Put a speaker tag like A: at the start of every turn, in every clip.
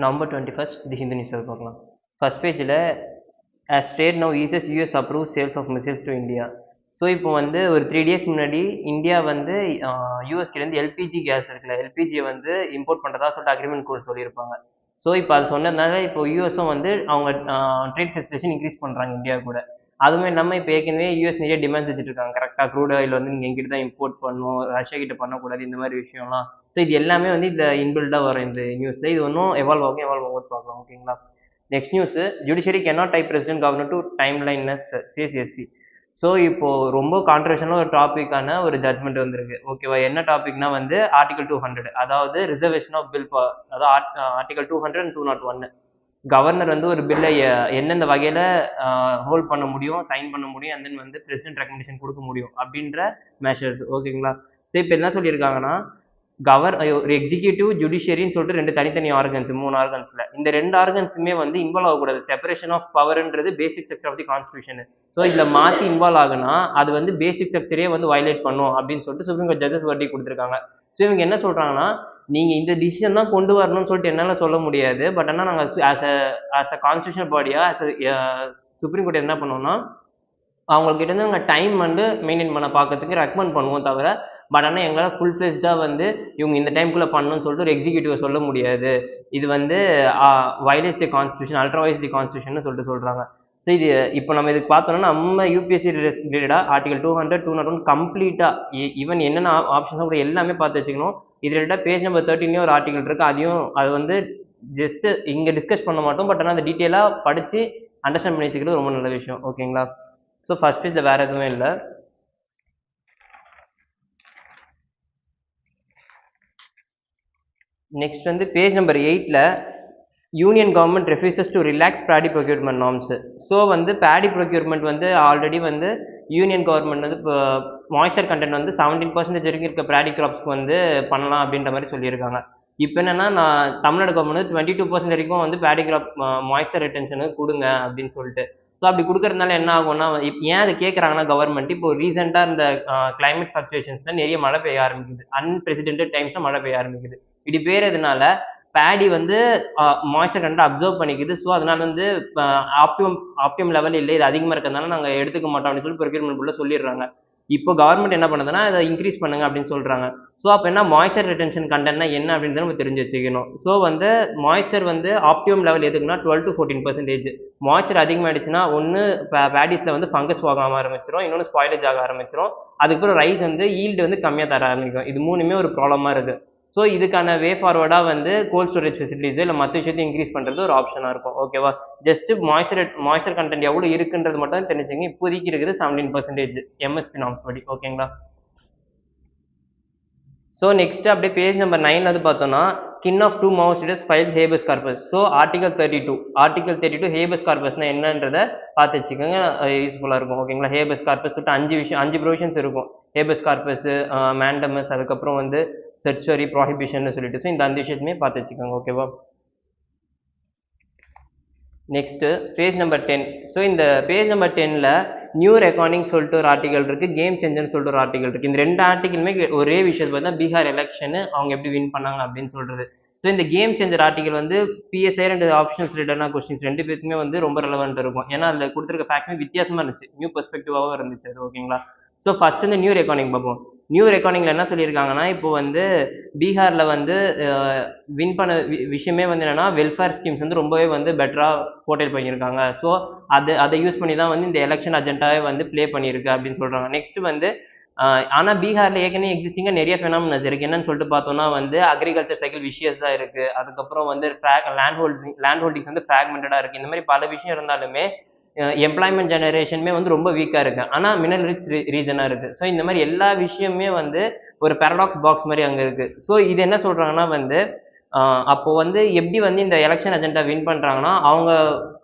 A: November 21st, தி Hindu news paper பார்க்கலாம். First பேஜில் as trade now eases US approves sales of missiles to India. So இப்போ வந்து ஒரு 3 days முன்னாடி இந்தியா வந்து யூஎஸ்கிலேருந்து எல்பிஜி கேஸ் இருக்குல்ல, எல்பிஜியை வந்து இம்போர்ட் பண்ணுறதா சொல்லிட்டு அக்ரிமெண்ட் கூட சொல்லியிருப்பாங்க. ஸோ இப்போ அது சொன்னதுனால இப்போ யூஎஸும் வந்து அவங்க ட்ரேட் ஃபெசிலிட்டேஷன் இன்க்ரீஸ் பண்ணுறாங்க இந்தியா கூட. அதுவும் இல்லாமல் இப்போ ஏற்கனவே யூஎஸ் நிறைய டிமாண்ட்ஸ் வச்சுட்டு இருக்காங்க, கரெக்டாக க்ரூட் ஆயில் வந்து நீங்கள் எங்கிட்ட தான் இம்போர்ட் பண்ணணும், ரஷ்யா கிட்ட பண்ணக்கூடாது, இந்த மாதிரி விஷயம்லாம். ஸோ இது எல்லாமே வந்து இந்த இன்பில்டாக வரும் இந்த நியூஸில். இது ஒன்றும் எவால்வ் ஆகும் பார்க்கலாம். ஓகேங்களா. Next news, judiciary cannot type president governor to time lines says SC. So இப்போ ரொம்ப கான்ட்ரவர்ஷனான ஒரு டாப்பிக்கான ஒரு ஜட்மெண்ட் வந்திருக்கு. ஓகேவா. என்ன டாபிக்னா வந்து ஆர்டிகல் 200, அதாவது ரிசர்வேஷன் ஆஃப் பில், அதாவது ஆர்டிகல் 200 and 201. கவர்னர் வந்து ஒரு பில்லை எந்தெந்த வகையில் ஹோல்ட் பண்ண முடியும், சைன் பண்ண முடியும், அண்ட் தென் வந்து பிரசிடென்ட் ரெக்கமெண்டேஷன் கொடுக்க முடியும் அப்படின்ற மெஷர்ஸ். ஓகேங்களா. ஸோ இப்போ என்ன சொல்லியிருக்காங்கன்னா, ஒரு எக்ஸிக்யூட்டிவ் ஜுடிஷியரின்னு சொல்லிட்டு 2 தனித்தனி ஆர்கன்ஸ், 3 ஆர்கன்ஸ்ல இந்த 2 ஆர்கன்ஸுமே வந்து இன்வால்வ் ஆகக்கூடாது. செப்பரேஷன் ஆஃப் பவர்ன்றது basic structure of the constitution. So இதில் மாற்றி இன்வால்வ் ஆகுனா அது வந்து பேசிக் ஸ்ட்ரக்சரே வந்து வயலேட் பண்ணும் அப்படின்னு சொல்லிட்டு சுப்ரீம் கோர்ட் ஜட்ஜஸ் வர்டி கொடுத்துருக்காங்க. ஸோ இவங்க என்ன சொல்றாங்கன்னா, நீங்க இந்த டிசிஷன் தான் கொண்டு வரணும்னு சொல்லிட்டு என்னால சொல்ல முடியாது. பட் ஆனால் நாங்கள் ஆஸ் அ கான்ஸ்டியூஷனல் பாடியா சுப்ரீம் கோர்ட் என்ன பண்ணுவோம்னா, அவங்கக்கிட்ட இருந்து நாங்கள் டைம் வந்து மெயின்டைன் பண்ண பார்க்கறதுக்கு ரெக்கமெண்ட் பண்ணுவோம் தவிர, பட் ஆனால் எங்களால் ஃபுல் ஃப்ளெஜ்டாக வந்து இவங்க இந்த டைம்குள்ளே பண்ணணும்னு சொல்லிட்டு ஒரு எக்ஸிக்யூட்டிவை சொல்ல முடியாது. இது வந்து violates the constitution, ultra vires the constitution சொல்லிட்டு சொல்கிறாங்க. ஸோ இது இப்போ நம்ம இதுக்கு பார்த்தோம்னா, நம்ம யூபிஎஸ்சி ரிலேட்டடாக ஆர்டிகல் 200, 201 கம்ப்ளீட்டாக ஈவன் என்னென்ன ஆப்ஷன்ஸோ கூட எல்லாமே பார்த்து வச்சுக்கணும். இது ரிலேட்டடாக பேஜ் நம்பர் 13 ஒரு ஆர்டிகல் இருக்குது. அது வந்து ஜஸ்ட்டு இங்கே டிஸ்கஸ் பண்ண மாட்டோம். பட் ஆனால் அந்த டீட்டெயிலாக படித்து அண்டர்ஸ்டாண்ட் பண்ணி வச்சுக்கிறது ரொம்ப நல்ல விஷயம். ஓகேங்களா. ஸோ ஃபர்ஸ்ட் பேஜில் வேறு எதுவுமே இல்லை. நெக்ஸ்ட் வந்து பேஜ் நம்பர் 8ல் union government refuses to relax paddy procurement norms. So வந்து பேடி ப்ரொக்யூர்மெண்ட் வந்து ஆல்ரெடி வந்து யூனியன் கவர்மெண்ட் வந்து இப்போ மாய்ஸ்சர் கண்டென்ட் வந்து 17% வரைக்கும் இருக்க பேடி கிராப்ஸ்க்கு வந்து பண்ணலாம் அப்படின்ற மாதிரி சொல்லியிருக்காங்க. இப்போ என்னன்னா, நான் தமிழ்நாடு கவர்மெண்ட் வந்து 22% வரைக்கும் வந்து பேடி கிராப் மாய்ஸ்சர் ரிட்டென்ஷனுக்கு கொடுங்க அப்படின்னு சொல்லிட்டு. ஸோ அப்படி கொடுக்கறதுனால என்ன ஆகும்னா, ஏன் அதை கேட்குறாங்கன்னா கவர்மெண்ட், இப்போ ரீசெண்டாக இந்த கிளைமேட் ஃப்ளக்சுவேஷன்ஸில் நிறைய மழை பெய்ய ஆரம்பிக்குது, அன்பிரசிடென்டட் டைம்ஸில் மழை பெய்ய ஆரம்பிக்குது. இப்படி பெய்யறதுனால பேடி வந்து மாய்ஸ்சர் கண்டென்ட் அப்சர்வ் பண்ணிக்குது. ஸோ அதனால வந்து ஆப்டிமம் லெவல் இல்லை, இது அதிகமாக இருக்கிறதுனால நாங்கள் எடுத்துக்க மாட்டோம் அப்படின்னு சொல்லி ப்ரொக்யூர்மெண்ட் உள்ள சொல்லிடுறாங்க. இப்போ கவர்மெண்ட் என்ன பண்ணுதுன்னா, அதை இன்க்ரீஸ் பண்ணுங்க அப்படின்னு சொல்றாங்க. ஸோ அப்போ என்ன, மாய்ஸ்சர் ரிட்டென்ஷன் கண்டென்ட்னா என்ன அப்படின்றத நம்ம தெரிஞ்சு வச்சுக்கணும். ஸோ வந்து மாய்ஸ்சர் வந்து ஆப்டிமம் லெவல் எதுக்குன்னா 12 to 14%. மாய்ஸ்சர் அதிகமாகிடுச்சுன்னா ஒன்று பேடிஸில் வந்து ஃபங்கஸ் போக ஆரம்பிச்சிடும், இன்னொன்று ஸ்பாயிலேஜ் ஆக ஆரம்பிச்சிடும். அதுக்கப்புறம் ரைஸ் வந்து ஈல்டு வந்து கம்மியாக தர ஆரம்பிக்கும். இது மூணுமே ஒரு ப்ராப்ளமாக இருக்குது. ஸோ இதுக்கான வே ஃபார்வர்டாக வந்து கோல்ட் ஸ்டோரேஜ் ஃபெசிலிட்டிஸோ இல்லை மற்ற விஷயத்தையும் இன்க்ரீஸ் பண்ணுறது ஒரு ஆப்ஷனாக இருக்கும். ஓகேவா. ஜஸ்ட் மாய்ஸ்சர் கண்டென்ட் எவ்வளோ இருக்குன்றது மட்டும் தெரிஞ்சுங்க. இப்போதைக்கு இருக்குது 17% எம்எஸ்பி நார்ம்ஸ் படி. ஓகேங்களா. ஸோ நெக்ஸ்ட் அப்படியே பேஜ் நம்பர் 9 வந்து பார்த்தோம்னா, kin of 2 Maoist files habeas corpus. So article 32 habeas கார்பஸ்னா என்னன்றதை பார்த்து வச்சுக்கோங்க, யூஸ்ஃபுல்லாக இருக்கும். ஓகேங்களா. ஹேபஸ் கார்பஸ் சொல்லிட்டு 5 ப்ரொவிஷன்ஸ் இருக்கும். ஹேபஸ் கார்பஸ், மேண்டமஸ், அதுக்கப்புறம் வந்து செர்ச்சரி, ப்ராஹிபிஷன் சொல்லிட்டு. ஸோ இந்த 5 விஷயத்தையுமே பார்த்து வச்சுக்கோங்க. ஓகேவா. Next page number 10. ஸோ இந்த பேஜ் நம்பர் 10ல் நியூ ரெக்கார்டிங் சொல்லிட்டு ஒரு ஆர்டிகல் இருக்கு, கேம் சேஞ்சர்னு சொல்லிட்டு ஒரு ஆர்டிகல் இருக்கு. இந்த 2 ஆர்டிகலுமே ஒரே விஷயத்தை பார்த்தா பீகார் எலெக்ஷன் அவங்க எப்படி வின் பண்ணாங்க அப்படின்னு சொல்றது. ஸோ இந்த கேம் சேஞ்சர் ஆர்டிகல் வந்து பிஎஸ்ஐ அண்ட் ஆப்ஷன்ஸ் ரிலேட்டடான கொஸ்டின்ஸ் 2 பேருக்குமே வந்து ரொம்ப ரெலவெண்ட் இருக்கும். ஏன்னா அதில் கொடுத்துருக்க ஃபேக்ட்மே வித்தியாசமா இருந்துச்சு, நியூ பெர்ஸ்பெக்டிவாகவும் இருந்துச்சு அது. ஓகேங்களா. ஸோ ஃபர்ஸ்ட் இந்த நியூ ரெக்கார்டிங் பார்ப்போம். நியூ ரெக்கார்டிங்ல என்ன சொல்லியிருக்காங்கன்னா, இப்போ வந்து பீகார்ல வந்து வின் பண்ண விஷயமே வந்து என்னன்னா, வெல்ஃபேர் ஸ்கீம்ஸ் வந்து ரொம்பவே வந்து பெட்டராக போர்ட்ரேட் பண்ணியிருக்காங்க. ஸோ அதை யூஸ் பண்ணி தான் வந்து இந்த எலெக்ஷன் அஜெண்டாவே வந்து ப்ளே பண்ணியிருக்கு அப்படின்னு சொல்றாங்க. நெக்ஸ்ட் வந்து ஆனால் பீகார்ல ஏற்கனவே எக்ஸிஸ்டிங்காக நிறைய ஃபெனாமினஸ் இருக்கு. என்னன்னு சொல்லிட்டு பார்த்தோம்னா வந்து அக்ரிகல்ச்சர் சைக்கிள் விஷியஸாக இருக்கு, அதுக்கப்புறம் வந்து லேண்ட் ஹோல்டிங்ஸ் வந்து ஃப்ராக்மெண்டடாக இருக்கு. இந்த மாதிரி பல விஷயம் இருந்தாலுமே எம்ப்ளாய்மெண்ட் ஜெனரேஷனுமே வந்து ரொம்ப வீக்காக இருக்கு, ஆனால் மினரல் ரிச் ரீஜனாக இருக்கு. ஸோ இந்த மாதிரி எல்லா விஷயமே வந்து ஒரு பேரடாக்ஸ் பாக்ஸ் மாதிரி அங்கே இருக்கு. ஸோ இது என்ன சொல்றாங்கன்னா வந்து, அப்போ வந்து எப்படி வந்து இந்த எலெக்ஷன் அஜெண்டா வின் பண்றாங்கன்னா, அவங்க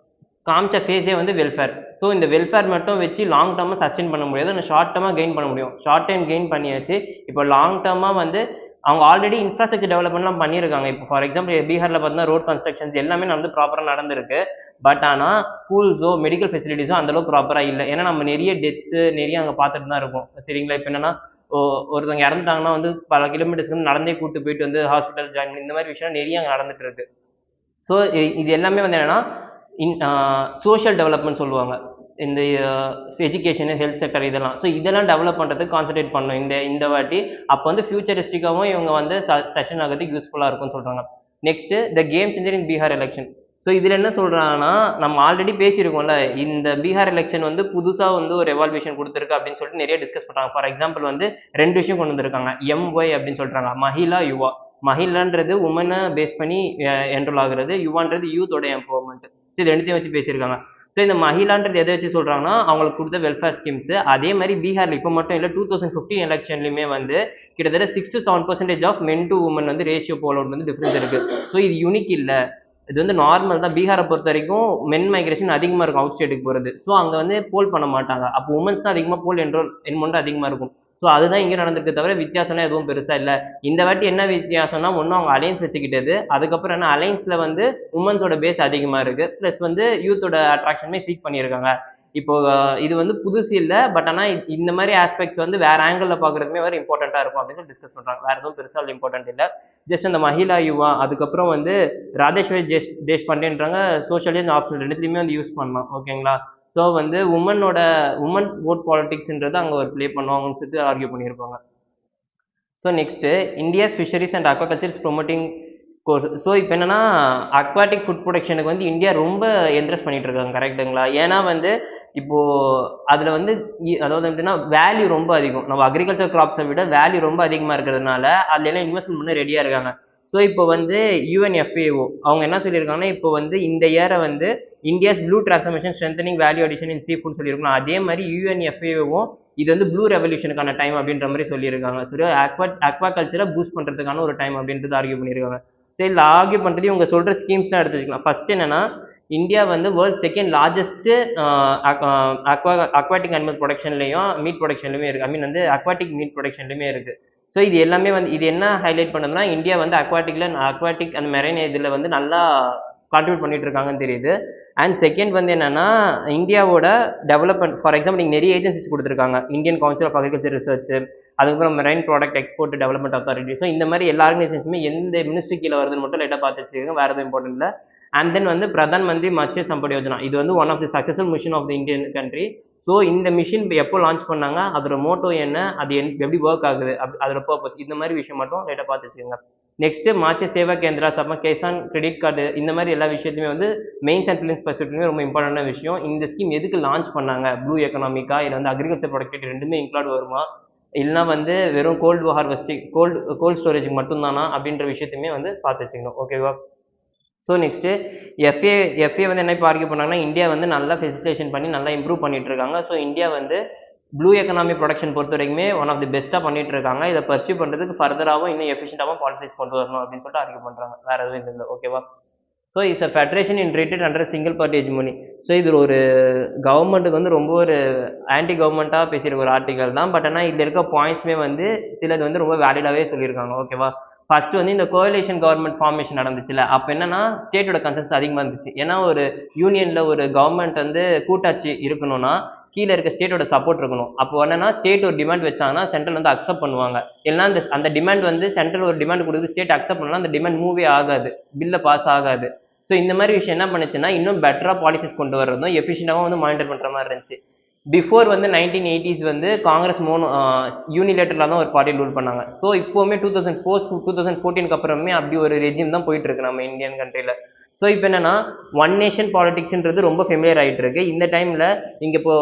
A: காமிச்ச ஃபேஸே வந்து வெல்ஃபேர். ஸோ இந்த வெல்ஃபேர் மட்டும் வச்சு லாங் டேர்மாக சஸ்டெயின் பண்ண முடியாது, ஆனால் ஷார்ட் டேர்மாக கெயின் பண்ண முடியும். ஷார்ட் டைம் கெயின் பண்ணியாச்சு. இப்போ லாங் டேர்மாக வந்து அவங்க ஆல்ரெடி இன்ஃப்ராஸ்ட்ரக்சர் டெவலப்மெண்ட்லாம் பண்ணியிருக்காங்க. இப்போ ஃபார் எக்ஸாம்பிள் பீகாரில் பார்த்தீங்கன்னா ரோட் கன்ஸ்ட்ரக்ஷன்ஸ் எல்லாமே வந்து ப்ராப்பராக நடந்திருக்கு. பட் ஆனால் ஸ்கூல்ஸோ மெடிக்கல் ஃபெசிலிட்டிஸோ அந்தளவுக்கு ப்ராப்பராக இல்லை. ஏன்னா நம்ம நிறைய டெத்ஸு நிறைய அங்கே பார்த்துட்டு தான் இருக்கோம். சரிங்களா. இப்போ என்னன்னா, ஒருத்தவங்க இறந்துட்டாங்கன்னா வந்து பல கிலோமீட்டர்ஸ்க்கு நடந்தே கூட்டு போயிட்டு வந்து ஹாஸ்பிட்டல் ஜாயின் பண்ணி இந்த மாதிரி விஷயம் நிறைய அங்கே நடந்துட்டு இருக்கு. ஸோ இது எல்லாமே வந்து என்னன்னா சோஷியல் டெவலப்மெண்ட் சொல்லுவாங்க. இந்த எஜுகேஷனு, ஹெல்த் செக்டர் இதெல்லாம். ஸோ இதெல்லாம் டெவலப் பண்ணுறதுக்கு கான்சன்ட்ரேட் பண்ணணும் இந்த வாட்டி. அப்போ வந்து ஃபியூச்சரிஸ்டிக்காகவும் இவங்க வந்து செஷன் ஆகிறதுக்கு யூஸ்ஃபுல்லாக இருக்கும்னு சொல்கிறாங்க. Next the game changer in Bihar election. So இதில் என்ன சொல்கிறாங்கன்னா, நம்ம ஆல்ரெடி பேசியிருக்கோம்ல, இந்த பீகார் எலெக்ஷன் வந்து புதுசாக வந்து ஒரு எவால்வேஷன் கொடுத்துருக்கு அப்படின்னு சொல்லிட்டு நிறைய டிஸ்கஸ் பண்ணுறாங்க. ஃபார் எக்ஸாம்பிள் வந்து 2 விஷயம் கொண்டு வந்திருக்காங்க. எம்ஒய் அப்படின்னு சொல்கிறாங்க, மஹிளா யுவா. மஹிளான்றது உமனை பேஸ் பண்ணி என்ரோல் ஆகுறது, யுவான்றது யூத்தோட எம்பவர்மெண்ட். ஸோ இது ரெண்டுத்தையும் வச்சு பேசியிருக்காங்க. ஸோ இந்த மஹிளான்றது எதை வச்சு சொல்கிறாங்கன்னா, அவங்களுக்கு கொடுத்த வெல்ஃபேர் ஸ்கீம்ஸ். அதே மாதிரி பீகாரில் இப்போ மட்டும் இல்லை, 2015 எலெக்ஷன்லையுமே வந்து கிட்டத்தட்ட 6 to 7% of men to women வந்து ரேஷியோ போல வந்து டிஃப்ரென்ஸ் இருக்குது. ஸோ இது யூனிக் இல்லை, இது வந்து நார்மல் தான். பீகாரை பொறுத்த வரைக்கும் மென் மைக்ரேஷன் அதிகமாக இருக்கும் அவுட் ஸ்டேட்டுக்கு போகிறது. ஸோ அங்கே வந்து போல் பண்ண மாட்டாங்க. அப்போ உமன்ஸ் தான் அதிகமாக போல் என்மெண்ட் அதிகமாக இருக்கும். ஸோ அதுதான் இங்கே நடந்திருக்கு தவிர வித்தியாசம்னா எதுவும் பெருசாக இல்லை. இந்த வாட்டி என்ன வித்தியாசம்னா, ஒன்றும் அவங்க அலையன்ஸ் வச்சுக்கிட்டது, அதுக்கப்புறம் என்ன அலையன்ஸில் வந்து உமன்ஸோட பேஸ் அதிகமாக இருக்குது, ப்ளஸ் வந்து யூத்தோட அட்ராக்ஷனுமே சீக் பண்ணியிருக்காங்க. இப்போ இது வந்து புதுசு இல்லை, பட் ஆனால் இந்த மாதிரி ஆஸ்பெக்ட்ஸ் வந்து வேற ஆங்கிளில் பார்க்குறதுமே வேறு இம்பார்ட்டண்ட்டாக இருக்கும் அப்படின்னு சொல்லி டிஸ்கஸ் பண்ணுறாங்க. வேறு எதுவும் பெருசாக இம்பார்ட்டன்ட் இல்லை. ஜஸ்ட் அந்த மஹிளா யுவா, அதுக்கப்புறம் வந்து ராஜேஸ்வரி தேஷ்பாண்டேன்றாங்க, சோஷியலிஸ்ட் ஆப்ஷன் ரெண்டுத்தையுமே வந்து யூஸ் பண்ணலாம். ஓகேங்களா? ஸோ வந்து உமன் ஓட் பாலிடிக்ஸ்ன்றது அங்கே ஒரு ப்ளே பண்ணுவாங்கன்னு சொல்லிட்டு ஆர்கியூ பண்ணியிருப்பாங்க. So next India's fisheries and aquaculture is promoting course. So இப்போ என்னன்னா, அக்வாட்டிக் ஃபுட் ப்ரொடக்ஷனுக்கு வந்து இந்தியா ரொம்ப என்கரேஜ் பண்ணிட்டு இருக்காங்க. கரெக்டுங்களா? ஏன்னா வந்து இப்போ அதில் வந்து அதாவது எப்படின்னா வேல்யூ ரொம்ப அதிகம். நம்ம அக்ரிகல்ச்சர் கிராப்ஸை விட வேல்யூ ரொம்ப அதிகமாக இருக்கிறதுனால அதுல எல்லாம் இன்வெஸ்ட்மெண்ட் பண்ண ரெடியாக இருக்காங்க. ஸோ இப்போ வந்து UNFAO அவங்க என்ன சொல்லியிருக்காங்கன்னா, இப்போ வந்து இந்த இயரை வந்து India's blue transformation strengthening value addition in seafood சொல்லியிருக்கணும். அதே மாதிரி UNFAOவும் இது வந்து ப்ளூ ரெவல்யூஷனுக்கான டைம் அப்படின்ற மாதிரி சொல்லியிருக்காங்க. சரி, அக்வாகல்ச்சரை பூஸ்ட் பண்ணுறதுக்கான ஒரு டைம் அப்படின்றது ஆர்கியூ பண்ணியிருக்காங்க. சரி, இதில் ஆர்கியூ பண்ணுறது இவங்க சொல்கிற ஸ்கீம்ஸ்லாம் எடுத்து வச்சுக்கலாம். ஃபர்ஸ்ட் என்னன்னா, இந்தியா வந்து world second largest aquatic animal ப்ரொடக்ஷன்லையும் மீட் ப்ரொடக்ஷன்லையுமே இருக்குது. ஐ மீன் வந்து அக்வாட்டிக் மீட் ப்ரொடக்ஷன்லையுமே இருக்குது. ஸோ இது எல்லாமே வந்து இது என்ன ஹைலைட் பண்ணுதுன்னா, இந்தியா வந்து அக்வாட்டிக் அந்த மெரைன் இதில் வந்து நல்லா கான்ட்ரிபியூட் பண்ணிட்டு இருக்காங்கன்னு தெரியுது. அண்ட் செகண்ட் வந்து என்னன்னா, இந்தியாவோட டெவலப்மெண்ட், ஃபார் எக்ஸாம்பிள் நீங்கள் நிறைய ஏஜென்சிஸ் கொடுத்துருக்காங்க. Indian council of agriculture research, அதுக்கப்புறம் marine product export development authority. So இந்த மாதிரி எல்லா ஆர்கனைசேஷனுமே எந்த மினிஸ்ட்ரி கீழே வருதுன்னு மட்டும் லைட்டாக பார்த்து வச்சுக்கோங்க, வேறு எதுவும் இம்பார்ட்டன்ட் இல்லை. அண்ட் தென் வந்து பிரதான் மந்திரி மத்ஸ்ய சம்பத் யோஜனா, இது வந்து one of the successful mission of the Indian country. So இந்த மிஷின் எப்போ லான்ச் பண்ணாங்க, அதோட மோட்டோ என்ன, அது எப்படி ஒர்க் ஆகுது, அதோட பர்பஸ், இந்த மாதிரி விஷயம் மட்டும் லைட்டாக பார்த்து வச்சுக்கோங்க. Next Matsya Seva Kendra, Kisan credit card, இந்த மாதிரி எல்லா விஷயத்தையுமே வந்து மெயின்ஸ் அண்ட் ஃபிலிம்ஸ் பர்ஸ்பெக்டிவ்மே ரொம்ப இம்பார்ட்டன்டான விஷயம். இந்த ஸ்கீம் எதுக்கு லான்ச் பண்ணாங்க, ப்ளூ எக்கனாமிக்கா இல்லை வந்து அக்ரிகல்ச்சர் ப்ரொடக்டிவிட்டி ரெண்டுமே இன்க்ளூட் வருமா, இல்லைனா வந்து வெறும் கோல்டு ஹார்வெஸ்டிங் கோல்டு ஸ்டோரேஜுக்கு மட்டும்தானா அப்படின்ற விஷயத்தையுமே வந்து பார்த்து வச்சுக்கணும். ஓகேவா? ஸோ நெக்ஸ்ட்டு எஃப்ஏ வந்து என்ன இப்போ ஆர்கியூ பண்ணாங்கன்னா, இந்தியா வந்து நல்லா ஃபெசிலிட்டேஷன் பண்ணி நல்லா இம்ப்ரூவ் பண்ணிட்டு இருக்காங்க. ஸோ இந்தியா வந்து ப்ளூ எக்கனாமி ப்ரொடக்ஷன் பொறுத்த வரைக்குமே ஒன் ஆஃப் தி பெஸ்ட்டாக பண்ணிட்டு இருக்காங்க. இதை பர்சியூ பண்ணுறதுக்கு ஃபர்தராகவும் இன்னும் எஃபிஷியண்டாகவும் பாலிசிஸ் கொண்டு வரணும் அப்படின்னு சொல்லிட்டு ஆர்கியூ பண்ணுறாங்க. வேறு எதுவும் இல்லை. ஓகேவா? So is a federation in treated under single party ஹெஜ்மோனி. So இது ஒரு கவர்மெண்ட்டுக்கு வந்து ரொம்ப ஒரு ஆன்டி கவர்மெண்ட்டாக பேசியிருக்க ஒரு ஆர்டிகல் தான். பட் ஆனால் இதில் இருக்க பாயிண்ட்ஸ்மே வந்து சிலது வந்து ரொம்ப வேலிடாகவே சொல்லியிருக்காங்க. ஓகேவா? ஃபர்ஸ்ட் வந்து இந்த கோலிஷன் கவர்மெண்ட் ஃபார்மேஷன் நடந்துச்சுல, அப்போ என்னன்னா ஸ்டேட்டோட கன்சன்ஸ் அதிகமாக இருந்துச்சு. ஏன்னா ஒரு யூனியனில் ஒரு கவர்மெண்ட் வந்து கூட்டாட்சி இருக்கணும்னா கீழே இருக்க ஸ்டேட்டோட சப்போர்ட் இருக்கணும். அப்போ என்னன்னா ஸ்டேட் ஒரு டிமாண்ட் வச்சாங்கன்னா சென்ட்ரல் வந்து அக்செப்ட் பண்ணுவாங்க. இல்லைனா அந்த டிமாண்ட் வந்து சென்ட்ரல் ஒரு டிமாண்ட் கொடுத்து ஸ்டேட் அக்செப்ட் பண்ணலாம், அந்த டிமாண்ட் மூவே ஆகாது, பில்ல பாஸ் ஆகாது. ஸோ இந்த மாதிரி விஷயம் என்ன பண்ணுச்சுன்னா, இன்னும் பெட்டராக பாலிசிஸ் கொண்டு வர்றதும் எஃபிஷியண்டாகவும் வந்து மானிட்டர் பண்ணுற மாதிரி இருந்துச்சு. பிஃபோர் வந்து 1980s வந்து காங்கிரஸ் யூனிலேட்டரில் தான் ஒரு பார்ட்டி ரூல் பண்ணாங்க. ஸோ இப்போவுமே 2014 அப்புறமே அப்படி ஒரு ரெஜிம் தான் போயிட்டு இருக்கு நம்ம இந்தியன் கண்ட்ரியில். ஸோ இப்போ என்னன்னா, ஒன் நேஷன் பாலிடிக்ஸ்ன்றது ரொம்ப ஃபெமிலியர் ஆகிட்டு இருக்கு. இந்த டைமில் இங்கே இப்போ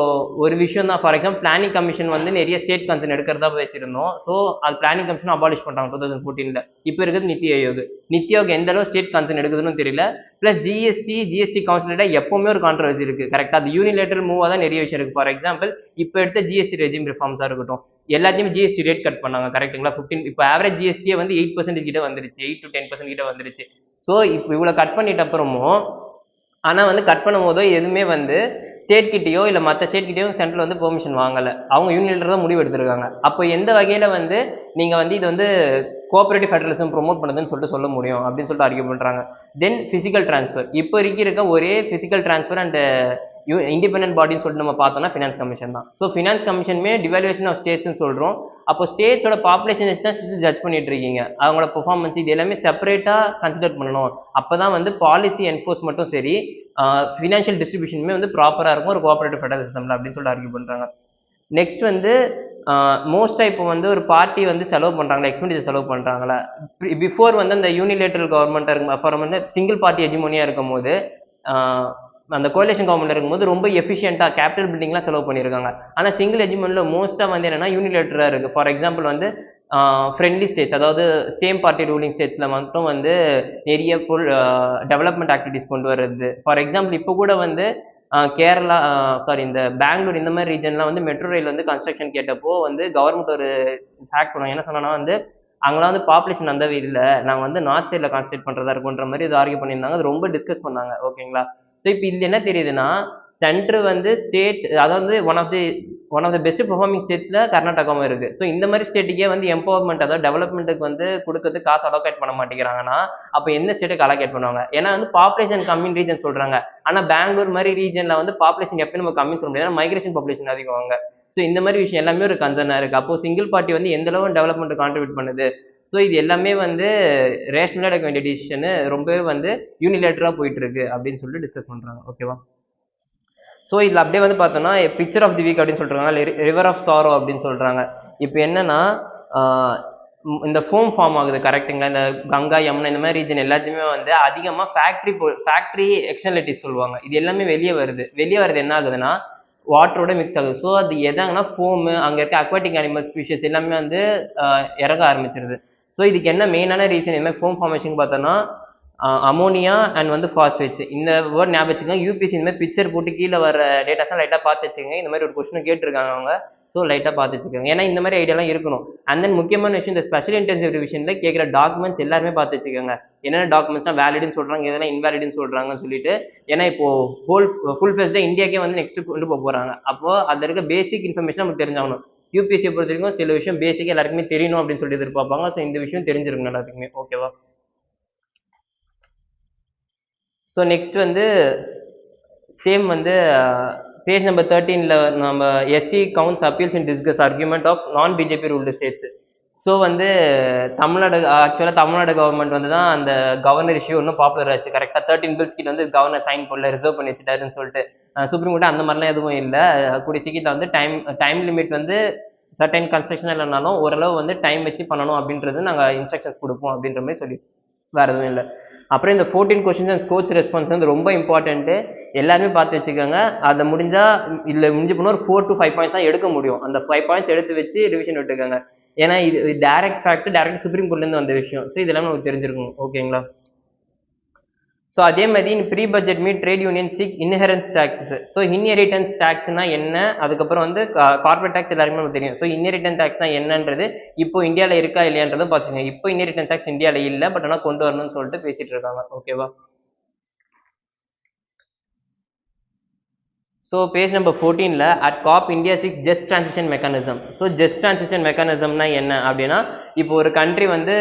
A: ஒரு விஷயம் தான், ஃபார் எக்ஸாம்பிள் பிளானிங் கமிஷன் வந்து நிறைய ஸ்டேட் கன்சர்ன் எடுக்கிறதா பேசியிருந்தோம். ஸோ அது பிளானிங் கமிஷன் அபாலிஷ் பண்ணுறாங்க 2014. இப்போ இருக்கிறது நித்தி ஆயோக் எந்த அளவு ஸ்டேட் கன்சர்ன் எடுக்குதுன்னு தெரியல. ப்ளஸ் ஜிஎஸ்டி கவுன்சிலில் எப்பவுமே ஒரு கான்ட்ரவர்சி இருக்குது. கரெக்டாக அது யூனிலேட்டர் மூவாக தான் நிறைய விஷயம் இருக்குது. ஃபார் எக்ஸாம்பிள் இப்போ எடுத்த ஜிஎஸ்டி ரெஜிம் ரிஃபார்ம்ஸாக இருக்கட்டும், எல்லாத்தையுமே ஜிஎஸ்டி ரேட் கட் பண்ணாங்க. கரெக்டுங்களா? 15 இப்போ ஆவரேஜ் ஜிஎஸ்டியே வந்து 8% கிட்ட வந்துருச்சு, 8 to 10% கிட்ட வந்துருச்சு. ஸோ இப்போ இவ்வளோ கட் பண்ணிட்ட அப்புறமும் ஆனால் வந்து கட் பண்ணும் போதோ எதுவுமே வந்து ஸ்டேட் கிட்டேயோ இல்லை மற்ற ஸ்டேட் கிட்டேயோ சென்ட்ரல் வந்து பெர்மிஷன் வாங்கலை. அவங்க யூனியனில் தான் முடிவு எடுத்திருக்காங்க. அப்போ எந்த வகையில் வந்து நீங்கள் வந்து இது வந்து கோஆபரேட்டிவ் ஃபெடரலிசம் ப்ரொமோட் பண்ணுதுன்னு சொல்ல முடியும் அப்படின்னு சொல்லிட்டு ஆர்கியூ பண்ணுறாங்க. தென் ஃபிசிக்கல் ட்ரான்ஸ்ஃபர், இப்போ இருக்க ஒரே ஃபிசிக்கல் ட்ரான்ஸ்ஃபர் அண்ட் இண்டிபெண்டன்ட் பாடின்னு சொல்லிட்டு நம்ம பார்த்தோம்னா ஃபினான்ஸ் கமிஷன் தான். ஸோ ஃபினான்ஸ் கமிஷனுமே டிவாலுவேஷன் ஆஃப் ஸ்டேட்ஸ்ன்னு சொல்கிறோம். அப்போ ஸ்டேட்ஸோட பாப்புலேஷன் வச்சு தான் ஜட்ஜ் பண்ணிட்டு இருக்கீங்க. அவங்களோட பெர்ஃபார்மன்ஸ் இது எல்லாமே செப்பரேட்டாக கன்சிடர் பண்ணணும். அப்போ தான் வந்து பாலிசி என்ஃபோர்ஸ்மெண்ட்டும் சரி, ஃபினான்ஷியல் டிஸ்ட்ரிபியூஷனுமே வந்து ப்ராப்பராக இருக்கும் ஒரு கோஆபரேட்டிவ் ஃபெடரல் சிஸ்டமில் அப்படின்னு சொல்லிட்டு ஆர்கியூ பண்ணுறாங்க. நெக்ஸ்ட் வந்து மோஸ்ட்டாக இப்போ வந்து ஒரு பார்ட்டி வந்து செலவு பண்ணுறாங்களா, எக்ஸ்பெண்டிச்சர் செலவு பண்ணுறாங்களா, பிஃபோர் வந்து அந்த யூனிலேட்ரல் கவர்மெண்ட்டாக இருக்கும், அப்புறம் வந்து சிங்கிள் பார்ட்டி ஹெஜிமோனியாக இருக்கும் போது அந்த கோலிஷன் கவர்மெண்ட் இருக்கும்போது ரொம்ப எஃபிஷியண்டாக கேபிட்டல் பில்டிங்லாம் செலவு பண்ணியிருக்காங்க. ஆனால் சிங்கிள் ஹெஜிமோனியில் மோஸ்ட்டாக வந்து என்னென்னா யூனிலேட்டராக இருக்குது. ஃபார் எக்ஸாம்பிள் வந்து ஃப்ரெண்ட்லி ஸ்டேட்ஸ், அதாவது சேம் பார்ட்டி ரூலிங் ஸ்டேட்ஸில் மட்டும் வந்து நிறைய டெவலப்மெண்ட் ஆக்டிவிட்டிஸ் கொண்டு வர்றது. ஃபார் எக்ஸாம்பிள் இப்போ கூட வந்து கேரளா இந்த பெங்களூர் இந்த மாதிரி ரீஜன்லாம் வந்து மெட்ரோ ரயில் வந்து கன்ஸ்ட்ரக்ஷன் கேட்டப்போ வந்து கவர்மெண்ட் ஒரு ஃபேக்ட் பண்ணுவாங்க. என்ன சொன்னா வந்து அங்கெல்லாம் வந்து பாப்புலேஷன் அந்தவே இல்லை, நாங்கள் வந்து நார்த் சைடில் கான்சன்ட்ரேட் பண்ணுறதா இருக்குன்ற மாதிரி இது ஆர்கியூ பண்ணியிருந்தாங்க. அது ரொம்ப டிஸ்கஸ் பண்ணாங்க. ஓகேங்களா. ஸோ இப்போ இது என்ன தெரியுதுன்னா, சென்ட்ரு வந்து ஸ்டேட், அதாவது one of the best performing ஸ்டேட்ஸில் கர்நாடகாவும் இருக்குது. ஸோ இந்த மாதிரி ஸ்டேட்டுக்கே வந்து எம்பவர்மெண்ட், அதாவது டெவலப்மெண்ட்டுக்கு வந்து கொடுக்கறது காசு அலோகேட் பண்ண மாட்டேங்கிறாங்கன்னா அப்போ எந்த ஸ்டேட்டுக்கு அலோகேட் பண்ணுவாங்க? ஏன்னா வந்து பாப்புலேஷன் கம்மின்னு ரீஜன் சொல்கிறாங்க. ஆனால் பெங்களூர் மாதிரி ரீஜனில் வந்து பாப்புலேஷன் எப்பயும் நம்ம கம்மின்னு சொல்ல முடியாது, மைக்ரேஷன் பாப்புலேஷன் அதிகம் அங்கே. ஸோ இந்த மாதிரி விஷயம் எல்லாமே ஒரு கன்சர்னாக இருக்குது. அப்போது சிங்கிள் பார்ட்டி வந்து எந்த அளவு டெவலப்மெண்ட் கான்ட்ரிபியூட் பண்ணுது? ஸோ இது எல்லாமே வந்து ரேஷனலாக எடுக்க வேண்டிய டிசிஷனு ரொம்பவே வந்து யூனிலேட்டராக போயிட்டு இருக்கு அப்படின்னு சொல்லிட்டு டிஸ்கஸ் பண்ணுறாங்க. ஓகேவா. ஸோ இதில் அப்படியே வந்து பார்த்தோன்னா பிக்சர் ஆஃப் தி வீக் அப்படின்னு சொல்கிறாங்க, ரிவர் ஆஃப் சாரோ அப்படின்னு சொல்கிறாங்க. இப்போ என்னன்னா இந்த ஃபோம் ஃபார்ம் ஆகுது கரெக்டுங்களா, இந்த கங்கா யமுனா இந்த மாதிரி ரீஜன் எல்லாத்தையுமே வந்து அதிகமாக ஃபேக்ட்ரி எக்ஸ்டர்னலிட்டிஸ் சொல்லுவாங்க. இது எல்லாமே வெளியே வருது என்ன ஆகுதுன்னா வாட்டரோட மிக்ஸ் ஆகுது. ஸோ அது எதாங்கன்னா ஃபோமு, அங்கே இருக்க அக்வாட்டிக் அனிமல் ஸ்பீஷஸ் எல்லாமே வந்து இறங்க ஆரம்பிச்சிருது. ஸோ இதுக்கு என்ன மெயினான ரீசன் என்ன ஃபோம் ஃபார்மேஷன் பார்த்தோன்னா அமோனியா அண்ட் வந்து ஃபாஸ்பேட்ஸ். இந்த வேர்ட் ஞாபகம் வச்சுக்கோங்க. யூபிஎஸ்சி இந்த மாதிரி பிக்சர் போட்டு கீழே வர டேட்டாஸ்லாம் லைட்டாக பார்த்து வச்சுக்கோங்க. இந்த மாதிரி ஒரு கொஸ்டின் கேட்டிருக்காங்க அவங்க. ஸோ லைட்டாக பார்த்து வச்சுக்கோங்க, ஏன்னா இந்த மாதிரி ஐடியாலாம் இருக்கணும். அண்ட் தென் முக்கியமான விஷயம், இந்த ஸ்பெஷல் இன்டென்சிவ் ரிவிஷனில் கேட்குற டாக்குமெண்ட்ஸ் எல்லாருமே பார்த்து வச்சுக்கோங்க. என்னென்ன டாக்குமெண்ட்ஸ்லாம் வேலிடுன்னு சொல்கிறாங்க, எதெல்லாம் இன்வேலிடுன்னு சொல்கிறாங்கன்னு சொல்லிட்டு. ஏன்னா இப்போ ஃபுல் ஃபேஸ்டாக இந்தியாக்கே வந்து நெக்ஸ்ட் கொண்டு போக போகிறாங்க. அப்போது அதில் இருக்க பேசிக் இன்ஃபர்மேஷன் நமக்கு தெரிஞ்சாகணும். யூபிஎஸ்சியை பொறுத்த வரைக்கும் சில விஷயம் பேசிக்காக எல்லாருக்குமே தெரியணும் அப்படின்னு சொல்லி எதிர்பார்ப்பாங்க. ஸோ இந்த விஷயம் தெரிஞ்சிருக்கும் எல்லாத்துக்குமே. ஓகேவா. ஸோ நெக்ஸ்ட் வந்து சேம் வந்து பேஜ் நம்பர் 13ல் நம்ம SC counts appeals in discuss argument of non BJP ruled states. So வந்து தமிழ்நாடு கவர்மெண்ட் வந்து தான் அந்த கவர்னர் இஷ்யூ இன்னும் பாப்புலர் ஆச்சு. கரெக்டாக 13 பில்ஸ் கிட்ட வந்து கவர்னர் சைன் பண்ணல, ரிசர்வ் பண்ணி வச்சுட்டாருன்னு சொல்லிட்டு. சுப்ரீம் கோர்ட் அந்த மாதிரிலாம் எதுவும் இல்லை. கூடிய சீக்கிரத்தில் வந்து டைம் லிமிட் வந்து சர்டைன் கன்ஸ்ட்ரக்ஷன் இல்லைனாலும் ஓரளவு வந்து டைம் வச்சு பண்ணணும் அப்படின்றது நாங்கள் இன்ஸ்ட்ரக்ஷன்ஸ் கொடுப்போம் அப்படின்ற மாதிரி சொல்லி வேறு எதுவும் இல்லை. அப்புறம் இந்த 14 கொஸ்டின்ஸ் அண்ட் ஸ்கோர்ஸ் ரெஸ்பான்ஸ் வந்து ரொம்ப இம்பார்ட்டன்ட்டு, எல்லாருமே பார்த்து வச்சுக்கோங்க. அதை முடிஞ்சால் இல்லை முடிஞ்சு போனால் ஒரு 4 to 5 பாயிண்ட்ஸ் தான் எடுக்க முடியும். அந்த 5 பாயிண்ட்ஸ் எடுத்து வச்சு ரிவிஷன் விட்டுக்கோங்க. ஏன்னா இது டைரக்ட் சுப்ரீம் கோர்ட்லேருந்து வந்த விஷயம். ஸோ இதெல்லாம் நமக்கு தெரிஞ்சிருக்கும். ஓகேங்களா. ஸோ அதே மாதிரி pre budget meet trade union seek inheritance tax. So inheritance டேக்ஸ்னா என்ன, அதுக்கப்புறம் வந்து கார்பரேட் டேக்ஸ் எல்லாருமே நமக்கு தெரியும். ஸோ இன்ஹெரிட்டன்ஸ் டேக்ஸ்னா என்னன்றது இப்போ இந்தியாவில் இருக்கா இல்லையான்றதும் பார்த்துக்கோங்க. இப்போ இன்ஹெரிட்டன்ஸ் டேக்ஸ் இந்தியாவில் இல்லை, பட் ஆனால் கொண்டு வரணும்னு சொல்லிட்டு பேசிட்டு இருக்காங்க. ஓகேவா. ஸோ பேஜ் நம்பர் 14ல் at COP India seeks just transition mechanism. So just transition மெக்கானிசம்னா என்ன அப்படின்னா, இப்போ ஒரு கண்ட்ரி வந்து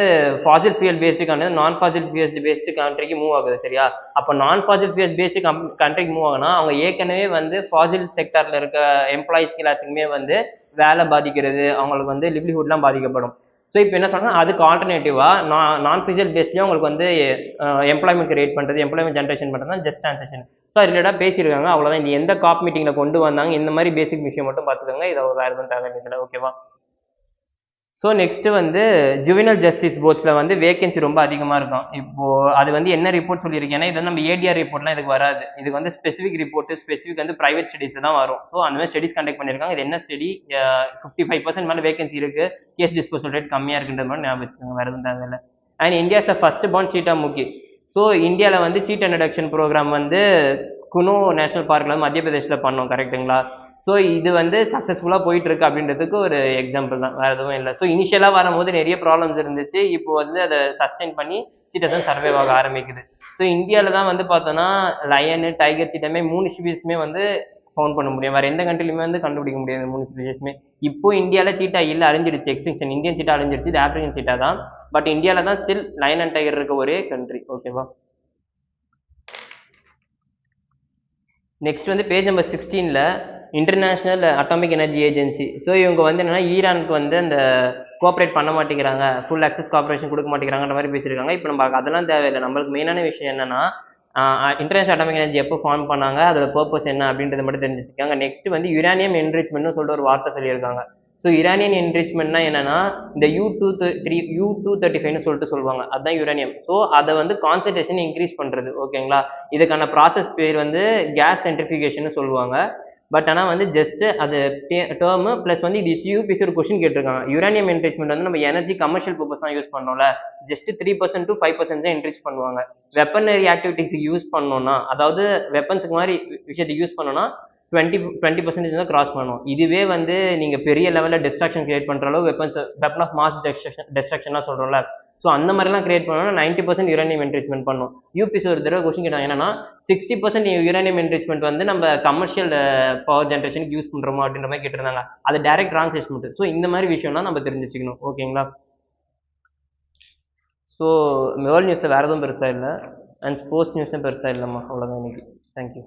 A: ஃபாசில் ஃபியூயல் பேஸ்டு கண்ட்ரி நான் ஃபாசில் ஃபியூயல் பேஸ்டு கண்ட்ரிக்கு மூவ் ஆகுது, சரியா. அப்போ நான் ஃபாசில் ஃபியூயல் பேஸ்டு கண்ட்ரிக்கு மூவ் ஆகுனா அவங்க ஏற்கனவே வந்து ஃபாசில் செக்டரில் இருக்க எம்ப்ளாயிஸ்க்கு எல்லாத்துக்குமே வந்து வேலை பாதிக்கிறது, அவங்களுக்கு வந்து லிவ்லிஹுட்லாம் பாதிக்கப்படும். ஸோ இப்போ என்ன சொல்கிறேன்னா அதுக்கு ஆல்டர்னேட்டிவாக நான் ஃபியூயல் பேஸ்லேயே அவங்களுக்கு வந்து எம்ப்ளாய்மெண்ட் கிரியேட் பண்ணுறது, எம்ப்ளாய்மெண்ட் ஜென்ரேஷன் பண்ணுறது தான் ஜஸ்ட் டிரான்சிஷன். ஸோ ரிலேட்டாக பேசியிருக்காங்க. அவ்வளோதான். இந்த எந்த காப் மீட்டிங்கில் கொண்டு வந்தாங்க இந்த மாதிரி பேசிக் விஷயம் மட்டும் பார்த்துக்கோங்க. இதை வேறு எதுவும் தேவையில்லை. ஓகேவா. ஸோ நெக்ஸ்ட்டு வந்து ஜுவினல் ஜஸ்டிஸ் போர்ட்ஸில் வந்து வேகன்சி ரொம்ப அதிகமாக இருக்கும். இப்போது அது வந்து என்ன ரிப்போர்ட் சொல்லியிருக்கேன்னா, இது வந்து நம்ம ஏடிஆர் ரிப்போர்ட்லாம் இதுக்கு வராது. இதுக்கு வந்து ஸ்பெசிஃபிக் ரிப்போர்ட்டு ஸ்பெசிஃபிக் வந்து ப்ரைவேட் ஸ்டடிஸ் தான் வரும். ஸோ அந்த மாதிரி ஸ்டடிஸ் கண்டக்ட் பண்ணியிருக்காங்க. இது என்ன ஸ்டடி, 55% மேலே வேகன்சி இருக்குது, கேஸ் டிஸ்போசல் ரேட் கம்மியாக இருக்குன்ற மாதிரி ஞாபகம் வச்சுக்கோங்க. வேறு எதுவும் தேவையில்லை. அண்ட் இந்தியாஸ் ஃபர்ஸ்ட் பார்ன் சீட்டா முக்கி. ஸோ இந்தியாவில் வந்து சீட்டா ரிடக்ஷன் ப்ரோக்ராம் வந்து குனோ நேஷனல் பார்க்கில் மத்திய பிரதேஷில் பண்ணோம், கரெக்டுங்களா. ஸோ இது வந்து சக்ஸஸ்ஃபுல்லாக போயிட்டு இருக்கு அப்படின்றதுக்கு ஒரு எக்ஸாம்பிள் தான், வேறு எதுவும் இல்லை. ஸோ இனிஷியலாக வரும்போது நிறைய ப்ராப்ளம்ஸ் இருந்துச்சு. இப்போ வந்து அதை சஸ்டெயின் பண்ணி சீட்டாஸ் வந்து சர்வே ஆக ஆரம்பிக்குது. ஸோ இந்தியாவில் தான் வந்து பார்த்தோன்னா லயனு, டைகர் சீட்டாமே 3 ஸ்பீஷீஸுமே வந்து ஃபவுண்ட் பண்ண முடியும். வேறு எந்த கண்ட்ரிலுமே வந்து கண்டுபிடிக்க முடியாது 3 ஸ்பீஷீஸுமே. இப்போ இந்தியாவில் சீட்டா இல்லை, அழிஞ்சிடுச்சு, எக்ஸ்டிங்ஷன். இந்தியன் சீட்டா அழிஞ்சிடுச்சு, இது ஆப்ரிக்கன் சீட்டா தான். பட் இந்தியாவில் தான் ஸ்டில் லயன் அண்ட் டைகர் இருக்க ஒரே கண்ட்ரி. ஓகேவா. நெக்ஸ்ட் வந்து பேஜ் நம்பர் 16ல் international atomic energy agency. So இவங்க வந்து என்னன்னா ஈரானுக்கு வந்து அந்த கோஆப்ரேட் பண்ண மாட்டேங்கிறாங்க, ஃபுல் அக்சஸ் கார்பரேஷன் கொடுக்க மாட்டேங்கிறாங்கன்ற மாதிரி பேசியிருக்காங்க. இப்போ நம்ம அதெல்லாம் தேவையில்லை. நம்மளுக்கு மெயினான விஷயம் என்னன்னா இன்டர்நேஷனல் அட்டாமிக் எனர்ஜி எப்போ ஃபார்ம் பண்ணாங்க, அதோட பர்பஸ் என்ன அப்படின்றத மட்டும் தெரிஞ்சு வச்சுக்காங்க. நெக்ஸ்ட் வந்து யுரேனியம் என்ரிச்மெண்ட்னு சொல்லிட்டு ஒரு வார்த்தை சொல்லியிருக்காங்க. ஸோ யுரேனியம் என்ரிச்மெண்ட்னா என்னன்னா இந்த U235ன்னு சொல்லிட்டு சொல்லுவாங்க, அதுதான் யுரேனியம். ஸோ அதை வந்து கான்சன்ட்ரேஷன் இன்க்ரீஸ் பண்ணுறது. ஓகேங்களா? இதுக்கான ப்ராசஸ் பேர் வந்து கேஸ் சென்ட்ரிஃபிகேஷன் சொல்லுவாங்க. பட் ஆனால் வந்து ஜஸ்ட் அது டேர்மு ப்ளஸ் வந்து இது யூபிஎஸ்சி ஒரு கொஸ்டின் கேட்டிருக்காங்க. யுரேனியம் என்ரிச்மெண்ட் வந்து நம்ம எனர்ஜி கமர்ஷியல் பர்பஸ் தான் யூஸ் பண்ணோம்ல, ஜஸ்ட் 3% to 5% தான் என்ரிச் பண்ணுவாங்க. வெப்பனரி ஆக்டிவிட்டிஸுக்கு யூஸ் பண்ணோம்னா, அதாவது வெப்பன்ஸுக்கு மாதிரி விஷயத்துக்கு யூஸ் பண்ணோம்னா 20% தான் கிராஸ் பண்ணும். இதுவே வந்து நீங்க பெரிய லெவலில் டிஸ்ட்ராக்ஷன் கிரியேட் பண்ற அளவு வெப்பன் ஆஃப் மாஸ் டெஸ்ட்ரக்ஷன்லாம் சொல்றோம்ல, ஸோ அந்த மாதிரிலாம் கிரியேட் பண்ணோம்னா 90% யுரேனியம் என்ரிச்மெண்ட் பண்ணும். யூபிஎஸ் ஒரு தடவை கொஸ்டின் கேட்டாங்க என்னன்னா 60% யுரேனியம் என்ரிச்மெண்ட் வந்து நம்ம கமர்ஷியல் பவர் ஜென்ரேஷனுக்கு யூஸ் பண்றோமா அப்படின்ற மாதிரி கேட்டிருந்தாங்க. அது டைரக்ட் ராங் ஸ்டேட்மெண்ட். ஸோ இந்த மாதிரி விஷயம்லாம் நம்ம தெரிஞ்சு வச்சுக்கணும். ஓகேங்களா? ஸோ வேர்ல்ட் நியூஸில் வேறு எதுவும் பெருசாக இல்லை, அண்ட் ஸ்போர்ட்ஸ் நியூஸும் பெருசாக இல்லைம்மா. அவ்வளோதான் இன்னைக்கு. தேங்க்யூ.